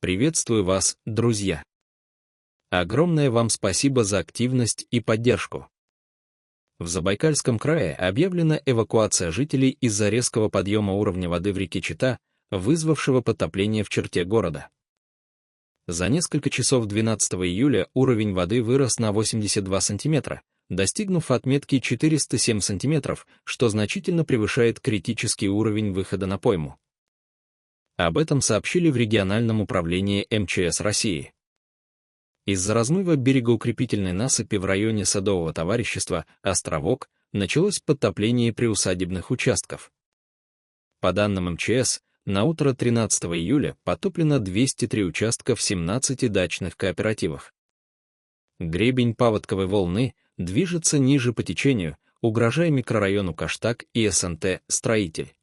Приветствую вас, друзья! Огромное вам спасибо за активность и поддержку. В Забайкальском крае объявлена эвакуация жителей из-за резкого подъема уровня воды в реке Чита, вызвавшего подтопление в черте города. За несколько часов 12 июля уровень воды вырос на 82 сантиметра, достигнув отметки 407 сантиметров, что значительно превышает критический уровень выхода на пойму. Об этом сообщили в региональном управлении МЧС России. Из-за размыва берегоукрепительной насыпи в районе Садового товарищества «Островок» началось подтопление приусадебных участков. По данным МЧС, на утро 13 июля потоплено 203 участка в 17 дачных кооперативах. Гребень паводковой волны движется ниже по течению, угрожая микрорайону Каштак и СНТ «Строитель».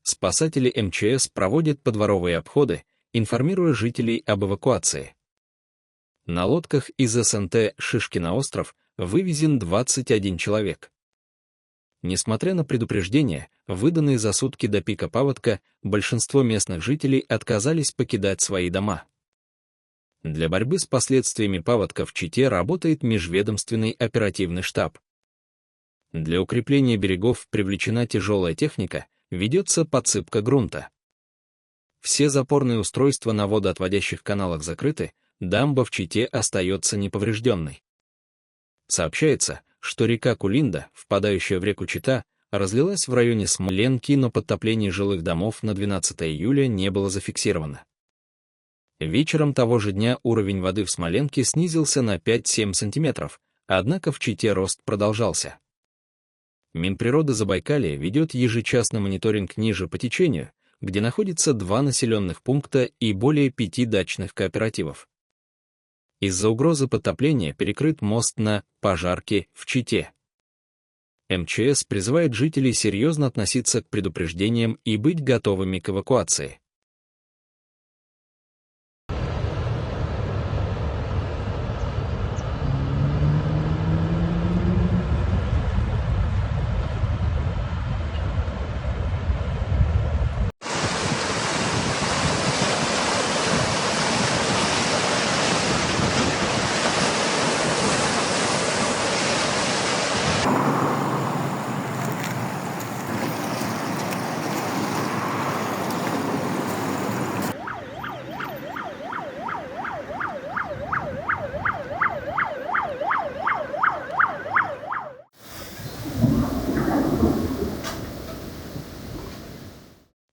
Спасатели МЧС проводят подворовые обходы, информируя жителей об эвакуации. На лодках из СНТ «Шишкино остров» вывезен 21 человек. Несмотря на предупреждения, выданные за сутки до пика паводка, большинство местных жителей отказались покидать свои дома. Для борьбы с последствиями паводка в Чите работает межведомственный оперативный штаб. Для укрепления берегов привлечена тяжелая техника, ведется подсыпка грунта. Все запорные устройства на водоотводящих каналах закрыты, дамба в Чите остается неповрежденной. Сообщается, что река Кулинда, впадающая в реку Чита, разлилась в районе Смоленки, но подтопление жилых домов на 12 июля не было зафиксировано. Вечером того же дня уровень воды в Смоленке снизился на 5-7 сантиметров, однако в Чите рост продолжался. Минприроды Забайкалья ведет ежечасный мониторинг ниже по течению, где находится 2 населенных пункта и более 5 дачных кооперативов. Из-за угрозы подтопления перекрыт мост на Пожарке в Чите. МЧС призывает жителей серьезно относиться к предупреждениям и быть готовыми к эвакуации.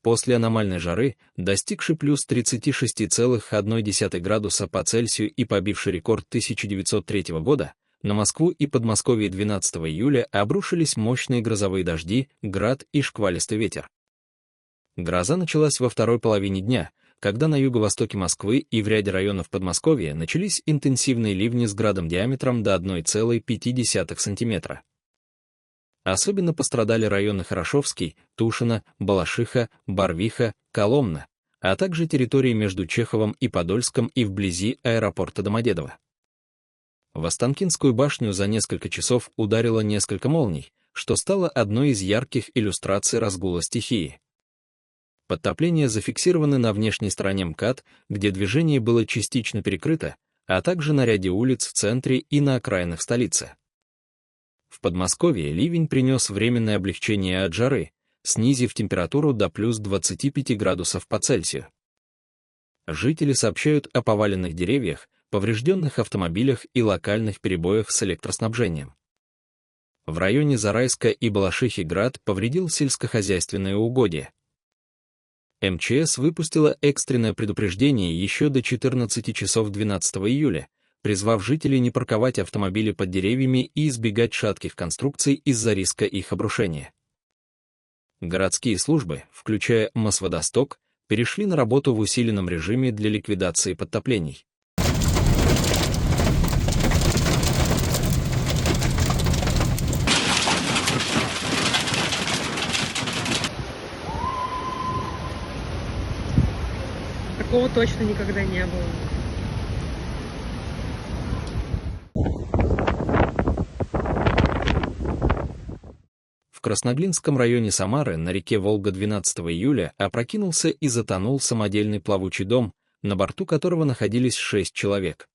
После аномальной жары, достигшей плюс 36,1 градуса по Цельсию и побившей рекорд 1903 года, на Москву и Подмосковье 12 июля обрушились мощные грозовые дожди, град и шквалистый ветер. Гроза началась во второй половине дня, когда на юго-востоке Москвы и в ряде районов Подмосковья начались интенсивные ливни с градом диаметром до 1,5 см. Особенно пострадали районы Хорошевский, Тушино, Балашиха, Барвиха, Коломна, а также территории между Чеховым и Подольском и вблизи аэропорта Домодедово. В Останкинскую башню за несколько часов ударило несколько молний, что стало одной из ярких иллюстраций разгула стихии. Подтопления зафиксированы на внешней стороне МКАД, где движение было частично перекрыто, а также на ряде улиц в центре и на окраинах столицы. В Подмосковье ливень принес временное облегчение от жары, снизив температуру до плюс 25 градусов по Цельсию. Жители сообщают о поваленных деревьях, поврежденных автомобилях и локальных перебоях с электроснабжением. В районе Зарайска и Балашихи град повредил сельскохозяйственные угодья. МЧС выпустила экстренное предупреждение еще до 14 часов 12 июля, призвав жителей не парковать автомобили под деревьями и избегать шатких конструкций из-за риска их обрушения. Городские службы, включая Мосводосток, перешли на работу в усиленном режиме для ликвидации подтоплений. Такого точно никогда не было. В Красноглинском районе Самары на реке Волга 12 июля опрокинулся и затонул самодельный плавучий дом, на борту которого находились 6 человек.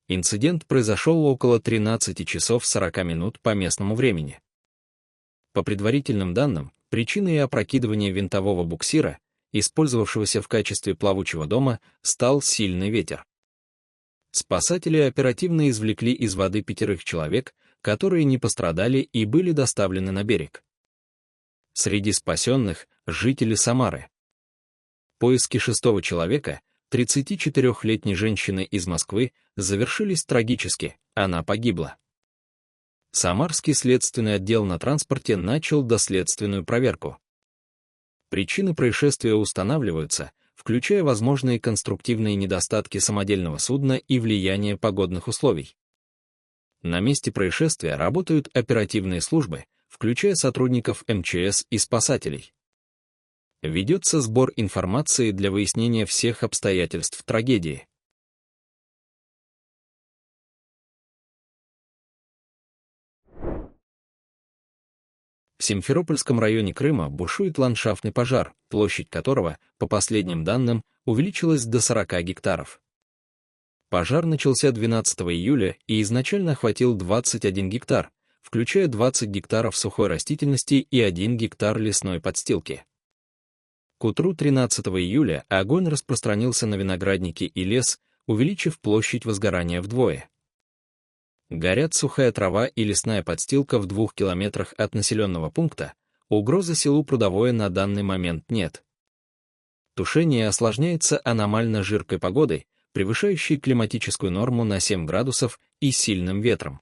Инцидент произошел около 13 часов 40 минут по местному времени. По предварительным данным, причиной опрокидывания винтового буксира, использовавшегося в качестве плавучего дома, стал сильный ветер. Спасатели оперативно извлекли из воды 5 человек, которые не пострадали и были доставлены на берег. Среди спасенных — жители Самары. Поиски 6-го человека, 34-летней женщины из Москвы, завершились трагически, она погибла. Самарский следственный отдел на транспорте начал доследственную проверку. Причины происшествия устанавливаются, включая возможные конструктивные недостатки самодельного судна и влияние погодных условий. На месте происшествия работают оперативные службы, включая сотрудников МЧС и спасателей. Ведется сбор информации для выяснения всех обстоятельств трагедии. В Симферопольском районе Крыма бушует ландшафтный пожар, площадь которого, по последним данным, увеличилась до 40 гектаров. Пожар начался 12 июля и изначально охватил 21 гектар, включая 20 гектаров сухой растительности и 1 гектар лесной подстилки. К утру 13 июля огонь распространился на виноградники и лес, увеличив площадь возгорания вдвое. Горят сухая трава и лесная подстилка в 2 километрах от населенного пункта, угрозы селу Прудовое на данный момент нет. Тушение осложняется аномально жаркой погодой, превышающей климатическую норму на 7 градусов и сильным ветром.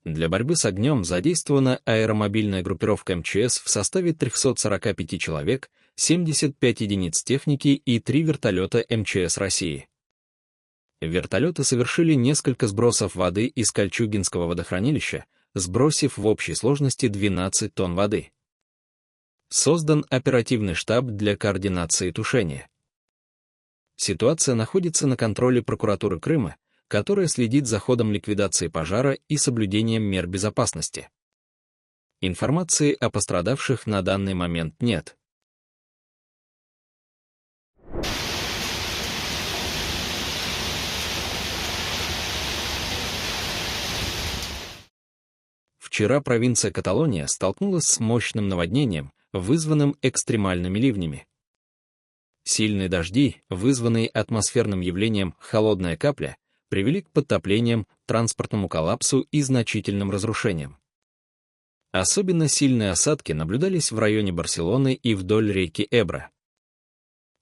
Для борьбы с огнем задействована аэромобильная группировка МЧС в составе 345 человек, 75 единиц техники и 3 вертолета МЧС России. Вертолеты совершили несколько сбросов воды из Кольчугинского водохранилища, сбросив в общей сложности 12 тонн воды. Создан оперативный штаб для координации тушения. Ситуация находится на контроле прокуратуры Крыма, которая следит за ходом ликвидации пожара и соблюдением мер безопасности. Информации о пострадавших на данный момент нет. Вчера провинция Каталония столкнулась с мощным наводнением, вызванным экстремальными ливнями. Сильные дожди, вызванные атмосферным явлением «холодная капля», привели к подтоплениям, транспортному коллапсу и значительным разрушениям. Особенно сильные осадки наблюдались в районе Барселоны и вдоль реки Эбро.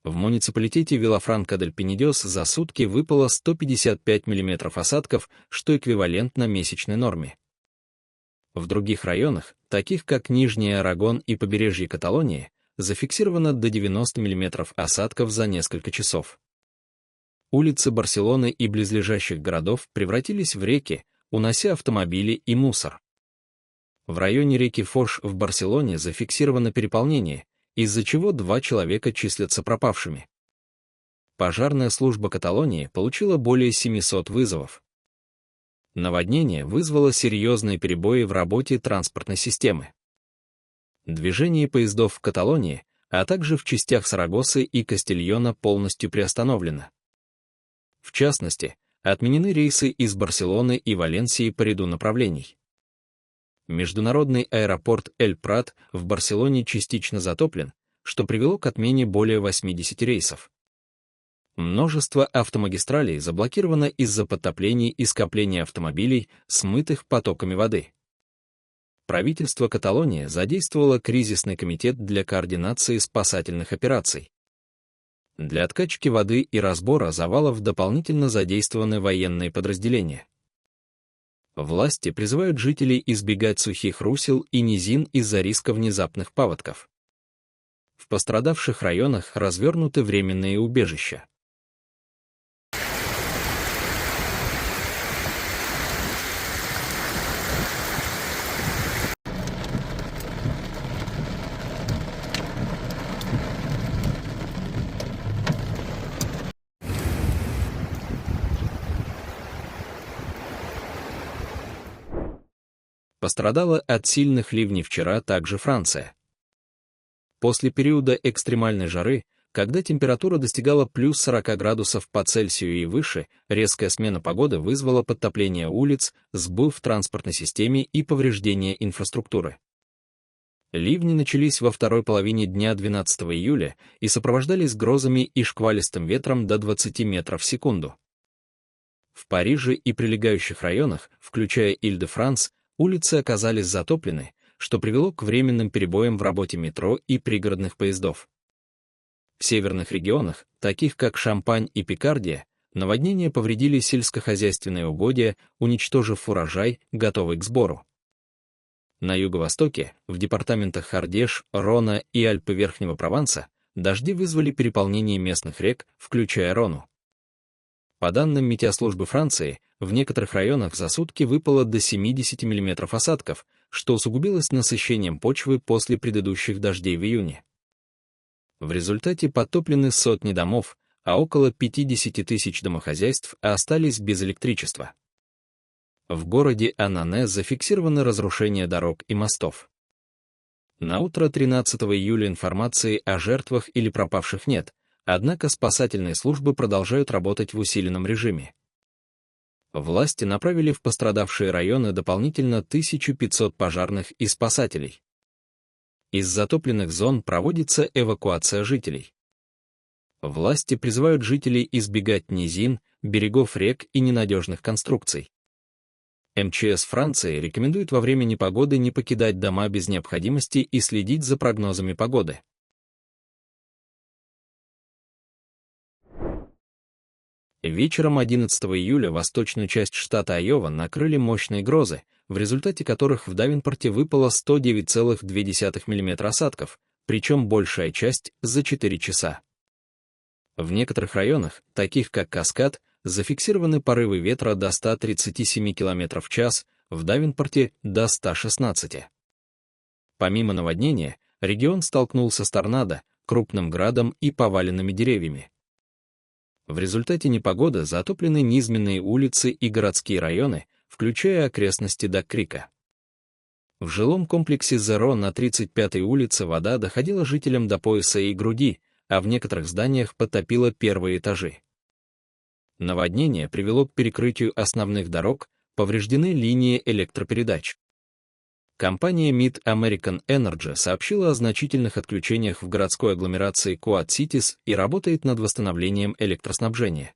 В муниципалитете Вилафранка-дель-Пинидиос за сутки выпало 155 мм осадков, что эквивалентно месячной норме. В других районах, таких как Нижний Арагон и побережье Каталонии, зафиксировано до 90 мм осадков за несколько часов. Улицы Барселоны и близлежащих городов превратились в реки, унося автомобили и мусор. В районе реки Фош в Барселоне зафиксировано переполнение, из-за чего 2 человека числятся пропавшими. Пожарная служба Каталонии получила более 700 вызовов. Наводнение вызвало серьезные перебои в работе транспортной системы. Движение поездов в Каталонии, а также в частях Сарагосы и Кастильона полностью приостановлено. В частности, отменены рейсы из Барселоны и Валенсии по ряду направлений. Международный аэропорт Эль-Прат в Барселоне частично затоплен, что привело к отмене более 80 рейсов. Множество автомагистралей заблокировано из-за подтоплений и скопления автомобилей, смытых потоками воды. Правительство Каталонии задействовало кризисный комитет для координации спасательных операций. Для откачки воды и разбора завалов дополнительно задействованы военные подразделения. Власти призывают жителей избегать сухих русел и низин из-за риска внезапных паводков. В пострадавших районах развернуты временные убежища. Пострадала от сильных ливней вчера также Франция. После периода экстремальной жары когда температура достигала плюс 40 градусов по Цельсию и выше, резкая смена погоды вызвала подтопление улиц, сбой в транспортной системе и повреждение инфраструктуры. Ливни начались во второй половине дня 12 июля и сопровождались грозами и шквалистым ветром до 20 метров в секунду. В Париже и прилегающих районах, включая Иль-де-Франс, улицы оказались затоплены, что привело к временным перебоям в работе метро и пригородных поездов. В северных регионах, таких как Шампань и Пикардия, наводнения повредили сельскохозяйственные угодья, уничтожив урожай, готовый к сбору. На юго-востоке, в департаментах Ардеш, Рона и Альпы Верхнего Прованса, дожди вызвали переполнение местных рек, включая Рону. По данным Метеослужбы Франции, в некоторых районах за сутки выпало до 70 мм осадков, что усугубилось насыщением почвы после предыдущих дождей в июне. В результате подтоплены сотни домов, а около 50 тысяч домохозяйств остались без электричества. В городе Анане зафиксированы разрушения дорог и мостов. На утро 13 июля информации о жертвах или пропавших нет, однако спасательные службы продолжают работать в усиленном режиме. Власти направили в пострадавшие районы дополнительно 1500 пожарных и спасателей. Из затопленных зон проводится эвакуация жителей. Власти призывают жителей избегать низин, берегов рек и ненадежных конструкций. МЧС Франции рекомендует во время непогоды не покидать дома без необходимости и следить за прогнозами погоды. Вечером 11 июля восточную часть штата Айова накрыли мощные грозы, в результате которых в Давинпорте выпало 109,2 мм осадков, причем большая часть за 4 часа. В некоторых районах, таких как Каскад, зафиксированы порывы ветра до 137 км в час, в Давинпорте — до 116. Помимо наводнения, регион столкнулся с торнадо, крупным градом и поваленными деревьями. В результате непогоды затоплены низменные улицы и городские районы, включая окрестности Дак-Крика. В жилом комплексе Зеро на 35-й улице вода доходила жителям до пояса и груди, а в некоторых зданиях потопило первые этажи. Наводнение привело к перекрытию основных дорог, повреждены линии электропередач. Компания Mid American Energy сообщила о значительных отключениях в городской агломерации Quad Cities и работает над восстановлением электроснабжения.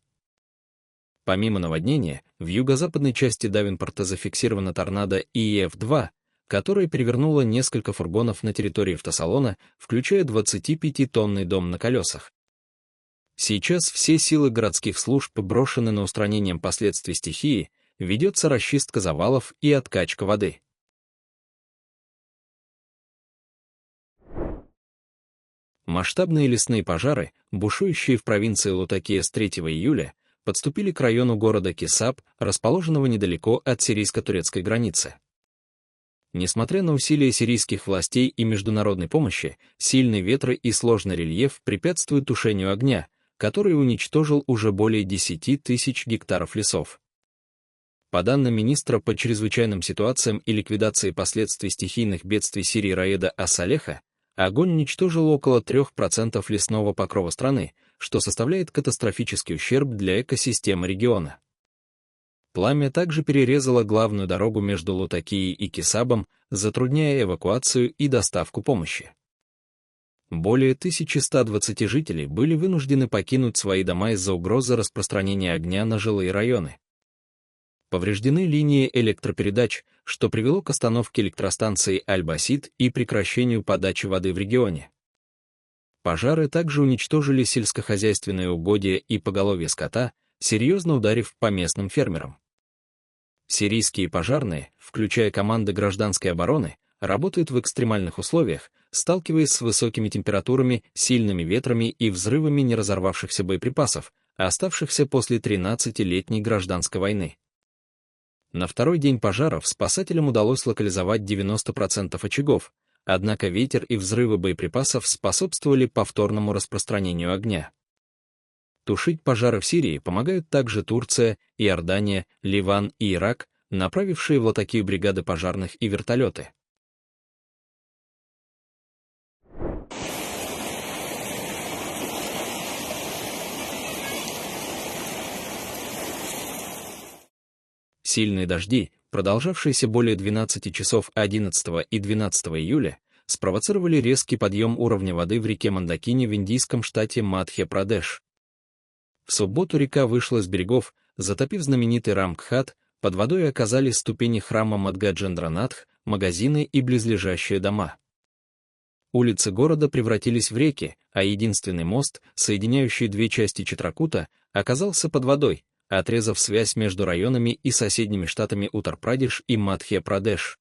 Помимо наводнения, в юго-западной части Давинпорта зафиксирована торнадо EF2, которая перевернула несколько фургонов на территории автосалона, включая 25-тонный дом на колесах. Сейчас все силы городских служб брошены на устранение последствий стихии, ведется расчистка завалов и откачка воды. Масштабные лесные пожары, бушующие в провинции Лутакия с 3 июля, подступили к району города Кисап, расположенного недалеко от сирийско-турецкой границы. Несмотря на усилия сирийских властей и международной помощи, сильные ветры и сложный рельеф препятствуют тушению огня, который уничтожил уже более 10 тысяч гектаров лесов. По данным министра по чрезвычайным ситуациям и ликвидации последствий стихийных бедствий Сирии Раеда Ас-Салеха, огонь уничтожил около 3% лесного покрова страны, что составляет катастрофический ущерб для экосистемы региона. Пламя также перерезало главную дорогу между Лутакией и Кисабом, затрудняя эвакуацию и доставку помощи. Более 1120 жителей были вынуждены покинуть свои дома из-за угрозы распространения огня на жилые районы. Повреждены линии электропередач, что привело к остановке электростанции Аль-Басит и прекращению подачи воды в регионе. Пожары также уничтожили сельскохозяйственные угодья и поголовье скота, серьезно ударив по местным фермерам. Сирийские пожарные, включая команды гражданской обороны, работают в экстремальных условиях, сталкиваясь с высокими температурами, сильными ветрами и взрывами неразорвавшихся боеприпасов, оставшихся после 13-летней гражданской войны. На второй день пожаров спасателям удалось локализовать 90% очагов, однако ветер и взрывы боеприпасов способствовали повторному распространению огня. Тушить пожары в Сирии помогают также Турция, Иордания, Ливан и Ирак, направившие в Латакию бригады пожарных и вертолеты. Сильные дожди, продолжавшиеся более 12 часов 11 и 12 июля, спровоцировали резкий подъем уровня воды в реке Мандакини в индийском штате Мадхья-Прадеш. В субботу река вышла с берегов, затопив знаменитый Рамкхат, под водой оказались ступени храма Мадгаджендранатх, магазины и близлежащие дома. Улицы города превратились в реки, а единственный мост, соединяющий две части Читракута, оказался под водой, отрезав связь между районами и соседними штатами Утар-Прадеш и Мадхья-Прадеш.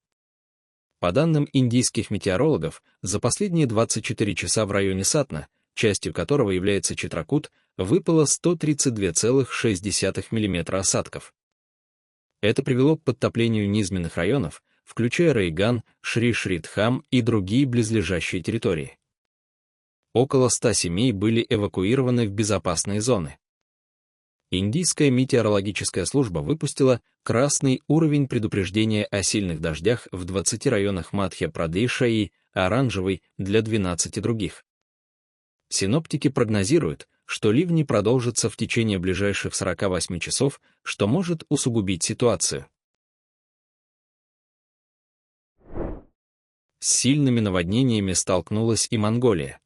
По данным индийских метеорологов, за последние 24 часа в районе Сатна, частью которого является Читракут, выпало 132,6 мм осадков. Это привело к подтоплению низменных районов, включая Рейган, Шри-Шридхам и другие близлежащие территории. Около 100 семей были эвакуированы в безопасные зоны. Индийская метеорологическая служба выпустила красный уровень предупреждения о сильных дождях в 20 районах Мадхья-Прадеша и оранжевый для 12 других. Синоптики прогнозируют, что ливни продолжатся в течение ближайших 48 часов, что может усугубить ситуацию. С сильными наводнениями столкнулась и Монголия.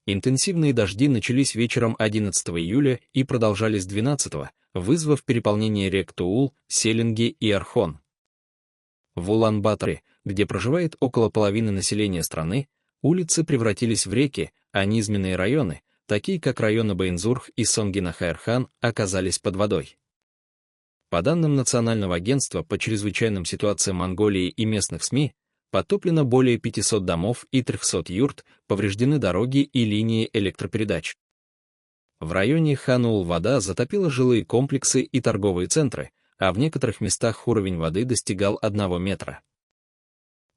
Интенсивные дожди начались вечером 11 июля и продолжались 12-го, вызвав переполнение рек Туул, Селенги и Орхон. В Улан-Баторе, где проживает около половины населения страны, улицы превратились в реки, а низменные районы, такие как районы Байнзурх и Сонгинахайрхан, оказались под водой. По данным Национального агентства по чрезвычайным ситуациям Монголии и местных СМИ, потоплено более 500 домов и 300 юрт, повреждены дороги и линии электропередач. В районе Ханул вода затопила жилые комплексы и торговые центры, а в некоторых местах уровень воды достигал 1 метра.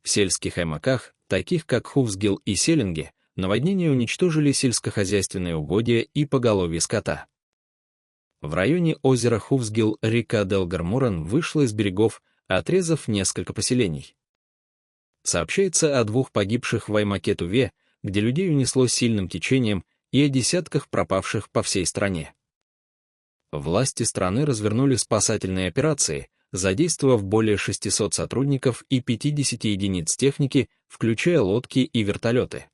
В сельских аймаках, таких как Хувсгил и Селенги, наводнения уничтожили сельскохозяйственные угодья и поголовье скота. В районе озера Хувсгил река Делгармуран вышла из берегов, отрезав несколько поселений. Сообщается о 2 погибших в Аймаке-Туве, где людей унесло сильным течением, и о десятках пропавших по всей стране. Власти страны развернули спасательные операции, задействовав более 600 сотрудников и 50 единиц техники, включая лодки и вертолеты.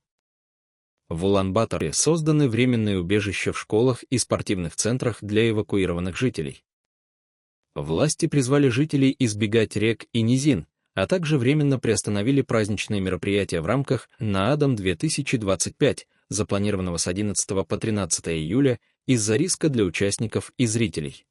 В Улан-Баторе созданы временные убежища в школах и спортивных центрах для эвакуированных жителей. Власти призвали жителей избегать рек и низин, а также временно приостановили праздничные мероприятия в рамках Наадам-2025, запланированного с 11 по 13 июля из-за риска для участников и зрителей.